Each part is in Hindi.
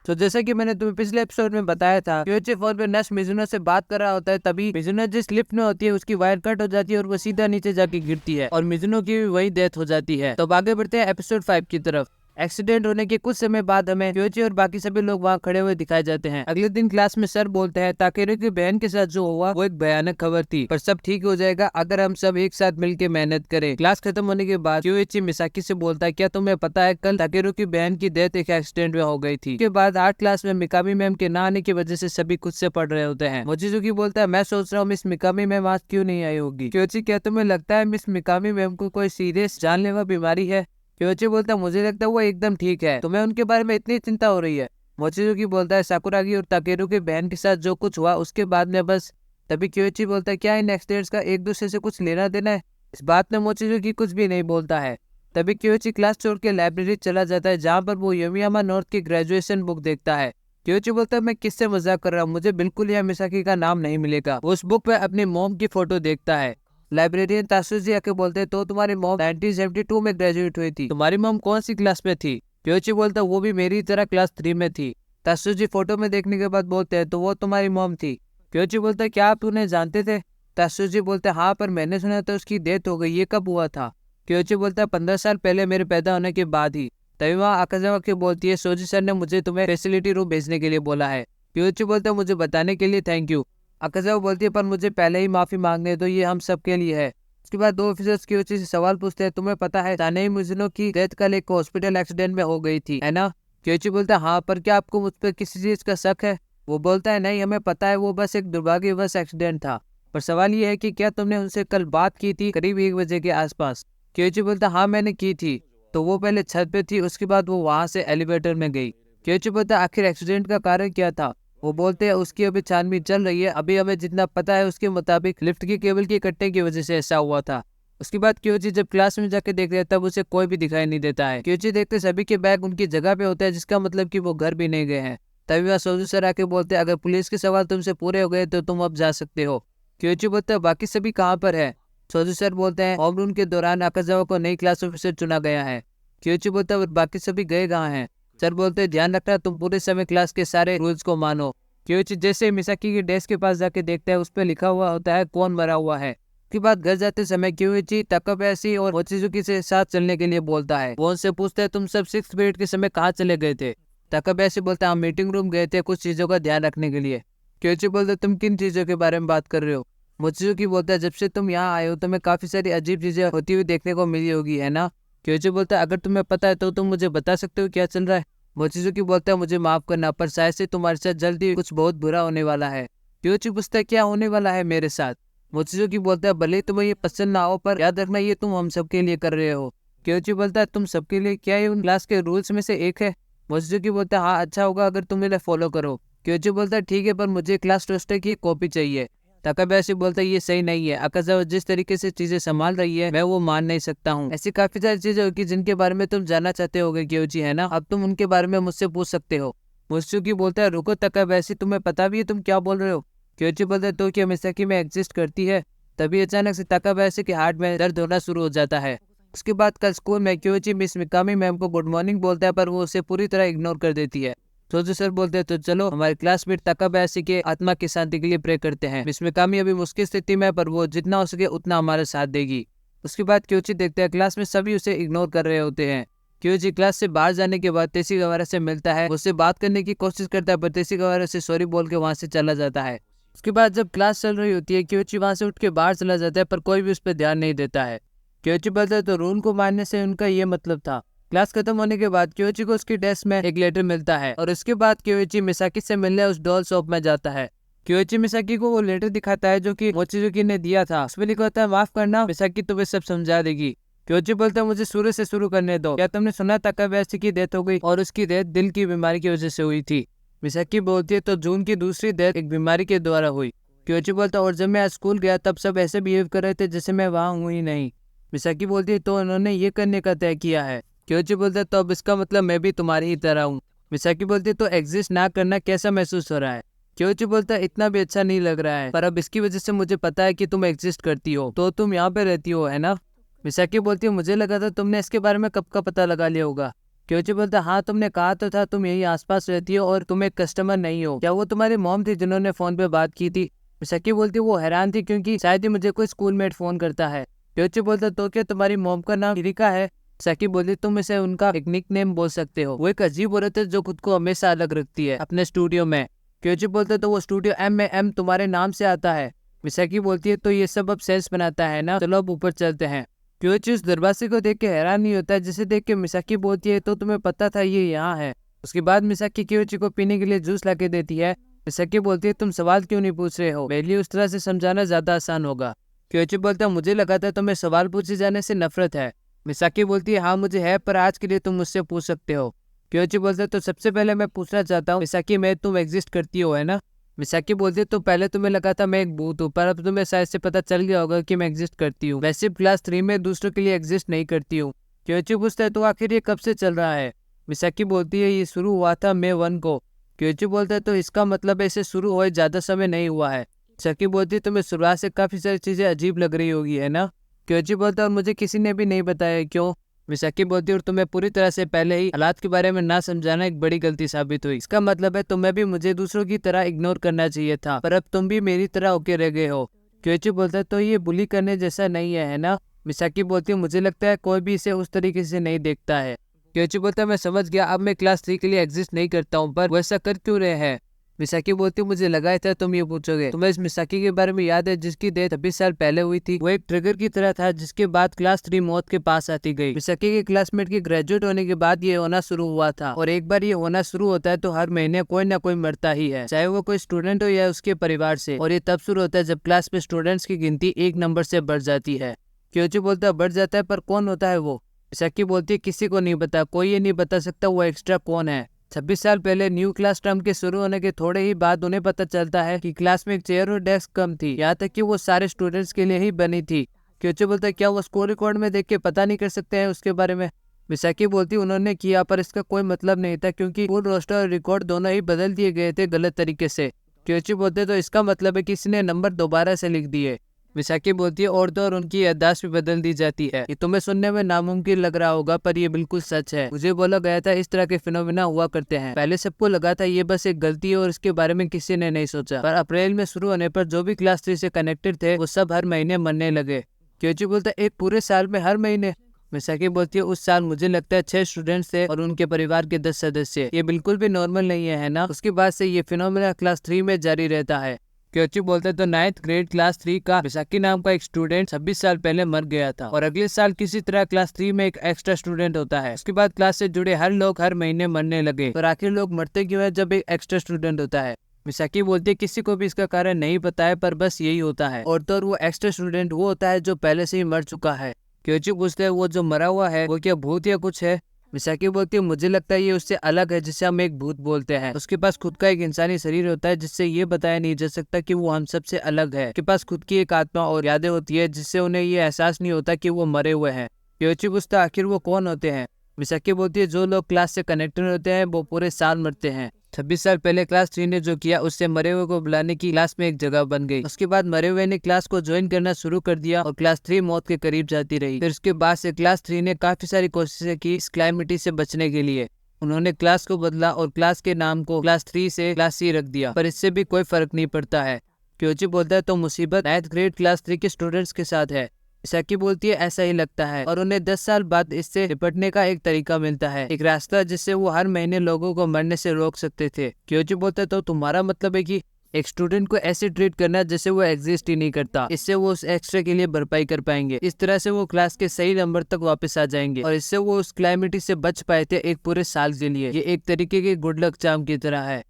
तो जैसा कि मैंने तुम्हें पिछले एपिसोड में बताया था, क्योची फोन पे नश मिजुनो से बात कर रहा होता है, तभी मिजुनो जिस लिफ्ट में होती है उसकी वायर कट हो जाती है और वो सीधा नीचे जाके गिरती है और मिजुनो की भी वही डेथ हो जाती है। तो आगे बढ़ते हैं एपिसोड 5 की तरफ। एक्सीडेंट होने के कुछ समय बाद हमें क्योची और बाकी सभी लोग वहाँ खड़े हुए दिखाए जाते हैं। अगले दिन क्लास में सर बोलते हैं ताकेरू की बहन के साथ जो हुआ वो एक भयानक खबर थी, पर सब ठीक हो जाएगा अगर हम सब एक साथ मिलकर मेहनत करें। क्लास खत्म होने के बाद क्योची मिसाकी से बोलता है, क्या तुम्हें पता है कल ताकेरू की बहन की डेथ एक एक्सीडेंट में हो गई थी। उसके बाद आर्ट क्लास में मिकामी मैम के ना आने की वजह से सभी खुद से पढ़ रहे होते हैं। मोचिजुकी बोलता है, मैं सोच रहा हूँ मिस मिकामी मैम आज क्यों नहीं आई होगी। क्योची, क्या तुम्हें लगता है मिस मिकामी मैम को कोई सीरियस जानलेवा बीमारी है। क्योची बोलता है, मुझे लगता है वो एकदम ठीक है, तुम्हें उनके बारे में इतनी चिंता हो रही है। मोचिजुकी बोलता है, साकुरागी और ताकेरू की बहन के साथ जो कुछ हुआ उसके बाद में बस। तभी क्योची बोलता है, क्या इन एक्सीडेंट्स का एक दूसरे से कुछ लेना देना है। इस बात में मोचिजुकी कुछ भी नहीं बोलता है। तभी क्योची क्लास छोड़ के लाइब्रेरी चला जाता है, जहाँ पर वो योमियामा नॉर्थ की ग्रेजुएशन बुक देखता है। क्योची बोलता है, मैं किससे मजाक कर रहा हूँ, मुझे बिल्कुल यहाँ मिसाकी का नाम नहीं मिलेगा। वो उस बुक पे अपनी मॉम की फोटो देखता है। लाइब्रेरियन तासुजी आके बोलते हैं, तो तुम्हारी मॉम 1972 में ग्रेजुएट हुई थी, तुम्हारी मॉम कौन सी क्लास में थी। क्योची बोलता है, वो भी मेरी तरह क्लास 3 में थी। तासुजी फोटो में देखने के बाद बोलते हैं, तो वो तुम्हारी मॉम थी। क्योची बोलता है, क्या आप उन्हें जानते थे। तासुजी बोलते हैं, हाँ, पर मैंने सुना था उसकी डेथ हो गई, ये कब हुआ था। क्योची बोलता है, 15 साल पहले मेरे पैदा होने के बाद ही। तभी वहाँ आकाजावा की बोलती है, सोजी सर ने मुझे तुम्हें फैसिलिटी रूम भेजने के लिए बोला है। क्योची बोलता है, मुझे बताने के लिए थैंक यू। आकाजावा बोलती है, पर मुझे पहले ही माफी मांगने दो, ये हम सब के लिए है। उसके बाद दो ऑफिसर्स क्योची से सवाल पूछते हैं, तुम्हें पता है तानेई मिजुनो की डेथ कल एक हॉस्पिटल एक्सीडेंट में हो गई थी, है ना। क्योची बोलता है, हाँ, पर क्या आपको मुझ पर किसी चीज का शक है। वो बोलता है, नहीं, हमें पता है वो बस एक दुर्भाग्यवश एक्सीडेंट था, पर सवाल ये है कि क्या तुमने उनसे कल बात की थी करीब 1 बजे के आसपास। क्योची बोलता, हाँ, मैंने की थी। तो वो पहले छत पे थी, उसके बाद वो वहां से एलिवेटर में गई। क्योची बोलता, आखिर एक्सीडेंट का कारण क्या था। वो बोलते हैं, उसकी अभी छानबीन चल रही है, अभी हमें जितना पता है उसके मुताबिक लिफ्ट की केबल के कट्टे की वजह से ऐसा हुआ था। उसके बाद क्योची जब क्लास में जाके देखते हैं तब उसे कोई भी दिखाई नहीं देता है। क्योची देखते सभी के बैग उनकी जगह पे होते हैं, जिसका मतलब कि वो घर भी नहीं गए हैं। तभी वह सोजू सर आके बोलते हैं, अगर पुलिस के सवाल तुमसे पूरे हो गए तो तुम अब जा सकते हो। क्योची बोलता है, बाकी सभी कहाँ पर है। सोजू सर बोलते हैं, होम रूम के दौरान आकाजावा को नई क्लास ऑफिसर चुना गया है। क्योची बोलता है, बाकी सभी गए कहाँ हैं। सर बोलते हैं, ध्यान रखना तुम पूरे समय क्लास के सारे रूल्स को मानो। क्योची जैसे मिसाकी के डेस्क के पास जाके देखता है, उस पर लिखा हुआ होता है कौन मरा हुआ है। उसके बाद घर जाते समय क्योची ताकाबयाशी और मोचिजुकी से साथ चलने के लिए बोलता है। वो उनसे पूछता है, तुम सब 6th पीरियड के समय कहाँ चले गए थे। ताकाबयाशी बोलता है, हम मीटिंग रूम गए थे कुछ चीजों का ध्यान रखने के लिए। क्योची बोलता है, तुम किन चीजों के बारे में बात कर रहे हो। मोचिजुकी बोलता है, जब से तुम यहाँ आए हो तुम्हें काफी सारी अजीब चीजें होती हुई देखने को मिली होगी, है ना। क्योची बोलता है, अगर तुम्हें पता है तो तुम मुझे बता सकते हो क्या चल रहा है। मोचिजुकी बोलता है, मुझे माफ करना, पर शायद से तुम्हारे साथ जल्दी कुछ बहुत बुरा होने वाला है। क्योची पूछता है, क्या होने वाला है मेरे साथ। मोचिजुकी बोलता है, भले तुम्हें ये पसंद ना हो, पर याद रखना ये तुम हम सबके लिए कर रहे हो। क्योची बोलता है, तुम सबके लिए, क्या ये उन क्लास के रूल्स में से एक है। मोचिजुकी बोलता है, हाँ, अच्छा होगा अगर तुम इन्हें फॉलो करो। क्योची बोलता है, ठीक है, पर मुझे क्लास रोस्टर की कॉपी चाहिए। ताकाबयाशी बोलता है, ये सही नहीं है, आकाजावा जिस तरीके से चीजें संभाल रही है मैं वो मान नहीं सकता हूँ। ऐसी काफी सारी चीजें होगी जिनके बारे में तुम जानना चाहते होगे क्योची, है ना, अब तुम उनके बारे में मुझसे पूछ सकते हो। मोचिजुकी बोलता है, रुको ताकाबयाशी, तुम्हें पता भी है तुम क्या बोल रहे हो। क्योची बोलता है, तो क्या मिसाकी में एग्जिस्ट करती है। तभी अचानक से ताकाबयाशी के हार्ट में दर्द होना शुरू हो जाता है। उसके बाद कल स्कूल में क्योची मिस मिकामी मैम को गुड मॉर्निंग बोलता है, पर वो उसे पूरी तरह इग्नोर कर देती है। सोजू सर बोलते हैं, तो चलो हमारे क्लासमेट ताकाबयाशी के आत्मा की शांति के लिए प्रे करते हैं। मिस मिकामी अभी मुश्किल स्थिति में है, पर वो जितना हो सके उतना हमारा साथ देगी। उसके बाद क्योची देखते हैं क्लास में सभी उसे इग्नोर कर रहे होते हैं। क्योची क्लास से बाहर जाने के बाद तेशीगावारा से मिलता है, उससे बात करने की कोशिश करता है, पर तेशीगावारा से सॉरी बोल के वहां से चला जाता है। उसके बाद जब क्लास चल रही होती है क्योची वहां से उठ के बाहर चला जाता है, पर कोई भी उस पर ध्यान नहीं देता है। क्योची बोलता है, तो रूल को मानने से उनका ये मतलब था। क्लास खत्म होने के बाद क्योची को उसकी डेस्क में एक लेटर मिलता है और उसके बाद क्योची मिसाकी से मिलने उस डॉल शॉप में जाता है। क्योची मिसाकी को वो लेटर दिखाता है जो कि मोचिजुकी ने दिया था। उसमें लिखा होता है, माफ करना, मिसाकी तुम्हें सब समझा देगी। क्योची बोलता है, मुझे शुरू से शुरू करने दो, क्या तुमने सुना ताकाबयाशी की डेथ हो गई और उसकी डेथ दिल की बीमारी की वजह से हुई थी। मिसाकी बोलती है, तो जून की दूसरी डेथ एक बीमारी के द्वारा हुई। क्योची बोलता है, और जब मैं आज स्कूल गया तब सब ऐसे बिहेव कर रहे थे जैसे मैं वहाँ हूँ ही नहीं। मिसाकी बोलती है, तो उन्होंने ये करने का तय किया है। क्योची बोलता है, तो अब इसका मतलब मैं भी तुम्हारी ही तरह हूँ। मिसाकी बोलती है, तो एग्जिस्ट ना करना कैसा महसूस हो रहा है। क्योची बोलता है, इतना भी अच्छा नहीं लग रहा है, पर अब इसकी वजह से मुझे पता है कि तुम एग्जिस्ट करती हो, तो तुम यहाँ पे रहती हो, है ना। मिसाकी बोलती है, मुझे लगा था तुमने इसके बारे में कब का पता लगा लिया होगा। क्योची बोलता हाँ तुमने कहा तो था तुम यही आसपास रहती हो और तुम एक कस्टमर नहीं हो, क्या वो तुम्हारी मॉम थी जिन्होंने फोन पे बात की थी? मिसाकी बोलती वो हैरान थी क्योंकि शायद ही मुझे कोई स्कूलमेट फोन करता है। क्योची बोलता तो क्या तुम्हारी मॉम का नाम हिरिका है? मिसाकी बोलती तुम इसे उनका एक निक नेम बोल सकते हो, वो एक अजीब औरत है जो खुद को हमेशा अलग रखती है अपने स्टूडियो में। क्योची बोलता तो वो स्टूडियो एम में एम तुम्हारे नाम से आता है। मिसाकी बोलती है तो ये सब अब सेंस बनाता है ना, चलो अब ऊपर चलते हैं। क्योची उस दरवाजे को देख के हैरान नहीं होता है, जिसे देख के मिसाकी बोलती है तो तुम्हें पता था ये यहाँ है। उसके बाद मिसाकी क्योची को पीने के लिए जूस लाके देती है। मिसाकी बोलती है तुम सवाल क्यों नहीं पूछ रहे हो, मेरे लिए उस तरह से समझाना ज्यादा आसान होगा। क्योची बोलता है मुझे लगा था तुम्हें सवाल पूछे जाने से नफरत है। मिसाकी बोलती है हाँ मुझे है, पर आज के लिए तुम मुझसे पूछ सकते हो। क्योची बोलता है तो सबसे पहले मैं पूछना चाहता हूँ मिसाकी मैं तुम एग्जिस्ट करती हो है ना? मिसाकी बोलती है तो पहले तुम्हें लगा था मैं एक भूत हूँ, पर अब तुम्हें शायद से पता चल गया होगा कि मैं एग्जिस्ट करती हूँ। वैसे क्लास 3 में दूसरों के लिए एग्जिस्ट नहीं करती हूँ। क्योची पूछता है तो आखिर ये कब से चल रहा है? मिसाकी बोलती है ये शुरू हुआ था May 1 को। क्योची बोलता है तो इसका मतलब इसे शुरू हुए ज्यादा समय नहीं हुआ है। मिसाकी बोलती है तुम्हें शुरुआत से काफी सारी चीजें अजीब लग रही होगी है ना? क्योची बोलता है और मुझे किसी ने भी नहीं बताया, क्यों? मिसाकी बोलती है और तुम्हें पूरी तरह से पहले ही हालात के बारे में ना समझाना एक बड़ी गलती साबित हुई। इसका मतलब है तुम्हें भी मुझे दूसरों की तरह इग्नोर करना चाहिए था, पर अब तुम भी मेरी तरह होके रह गए हो। क्योची बोलता है तो ये बुली करने जैसा नहीं है ना? मिसाकी बोलती है मुझे लगता है कोई भी इसे उस तरीके से नहीं देखता है। क्योची बोलता है मैं समझ गया, अब मैं क्लास 3 के लिए एग्जिस्ट नहीं करता हूँ, पर वैसा कर क्यों रहे हैं? मिसाकी बोलती है मुझे लगा था तुम ये पूछोगे। तुम्हें इस मिसाकी के बारे में याद है जिसकी डेथ 26 साल पहले हुई थी? वो एक ट्रिगर की तरह था जिसके बाद क्लास 3 मौत के पास आती गई। मिसाकी के क्लासमेट के ग्रेजुएट होने के बाद ये होना शुरू हुआ था, और एक बार ये होना शुरू होता है तो हर महीने कोई ना कोई मरता ही है, चाहे वो कोई स्टूडेंट हो या उसके परिवार से। और ये तब शुरू होता है जब क्लास में स्टूडेंट्स की गिनती 1 नंबर से बढ़ जाती है। क्योची बोलता है बढ़ जाता है, पर कौन होता है वो? मिसाकी बोलती है किसी को नहीं पता, कोई ये नहीं बता सकता वो एक्स्ट्रा कौन है। 26 साल पहले न्यू क्लास टर्म के शुरू होने के थोड़े ही बाद उन्हें पता चलता है कि क्लास में एक चेयर और डेस्क कम थी, यहाँ तक कि वो सारे स्टूडेंट्स के लिए ही बनी थी। क्योची बोलता है क्या वो स्कोर रिकॉर्ड में देख के पता नहीं कर सकते हैं उसके बारे में? मिसाकी बोलती उन्होंने किया, पर इसका कोई मतलब नहीं था क्योंकि फुल रोस्टर और रिकॉर्ड दोनों ही बदल दिए गए थे गलत तरीके से। क्योची बोलते तो इसका मतलब है किसी ने नंबर दोबारा से लिख दिए। मिसाकी बोलती है और तो और उनकी याददाश्त भी बदल दी जाती है। ये तुम्हें सुनने में नामुमकिन लग रहा होगा, पर ये बिल्कुल सच है। मुझे बोला गया था इस तरह के फिनोमिना हुआ करते हैं। पहले सबको लगा था ये बस एक गलती है और इसके बारे में किसी ने नहीं सोचा, पर अप्रैल में शुरू होने पर जो भी क्लास 3 से कनेक्टेड थे वो सब हर महीने मरने लगे। क्योची बोलता है एक पूरे साल में हर महीने? मिसाकी बोलती है उस साल मुझे लगता है 6 स्टूडेंट्स थे और उनके परिवार के 10 सदस्य। ये बिल्कुल भी नॉर्मल नहीं है ना? उसके बाद से ये फिनोमिना क्लास 3 में जारी रहता है। क्योची बोलते तो 9th ग्रेड क्लास 3 का मिसाकी नाम का एक स्टूडेंट 26 साल पहले मर गया था, और अगले साल किसी तरह क्लास 3 में एक एक्स्ट्रा स्टूडेंट होता है। उसके बाद क्लास से जुड़े हर लोग हर महीने मरने लगे। और आखिर लोग मरते क्यों है जब एक एक्स्ट्रा स्टूडेंट होता है? मिसाकी बोलती है किसी को भी इसका कारण नहीं पता है, पर बस यही होता है। और तो वो एक्स्ट्रा स्टूडेंट वो होता है जो पहले से ही मर चुका है। क्योची पूछते है वो जो मरा हुआ है वो क्या भूत या कुछ है? मिसाकी बोलती है मुझे लगता है ये उससे अलग है जिसे हम एक भूत बोलते हैं। उसके पास खुद का एक इंसानी शरीर होता है जिससे ये बताया नहीं जा सकता कि वो हम सबसे अलग है। उसके पास खुद की एक आत्मा और यादें होती है जिससे उन्हें ये एहसास नहीं होता कि वो मरे हुए हैं। क्योची पूछता आखिर वो कौन होते हैं? मिसाकी बोलती है जो लोग क्लास से कनेक्टेड होते हैं वो पूरे साल मरते हैं। 26 साल पहले क्लास 3 ने जो किया उससे मरे हुए को बुलाने की क्लास में एक जगह बन गई। उसके बाद मरे हुए ने क्लास को ज्वाइन करना शुरू कर दिया और क्लास 3 मौत के करीब जाती रही। फिर उसके बाद से क्लास 3 ने काफी सारी कोशिशें की इस कैलेमिटी से बचने के लिए। उन्होंने क्लास को बदला और क्लास के नाम को क्लास 3 से क्लास C रख दिया, पर इससे भी कोई फर्क नहीं पड़ता है। क्योची बोलता है तो मुसीबत 9th ग्रेड क्लास 3 के स्टूडेंट्स के साथ है। मिसाकी बोलती है ऐसा ही लगता है, और उन्हें 10 साल बाद इससे निपटने का एक तरीका मिलता है, एक रास्ता जिससे वो हर महीने लोगों को मरने से रोक सकते थे। क्योची बोलता है तो तुम्हारा मतलब है कि एक स्टूडेंट को ऐसे ट्रीट करना जैसे वो एग्जिस्ट ही नहीं करता, इससे वो उस एक्स्ट्रा के लिए भरपाई कर पाएंगे। इस तरह से वो क्लास के सही नंबर तक वापस आ जाएंगे, और इससे वो उस क्लाइमेटी से बच पाए थे एक पूरे साल के लिए। ये एक तरीके के गुड लक चार्म की तरह है।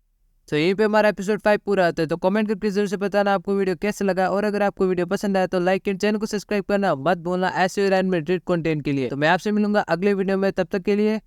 तो यहीं पे हमारा एपिसोड 5 पूरा होता है। तो कमेंट करके जरूर से बताना आपको वीडियो कैसा लगा, और अगर आपको वीडियो पसंद आया तो लाइक एंड चैनल को सब्सक्राइब करना मत भूलना ऐसे कंटेंट के लिए। तो मैं आपसे मिलूंगा अगले वीडियो में, तब तक के लिए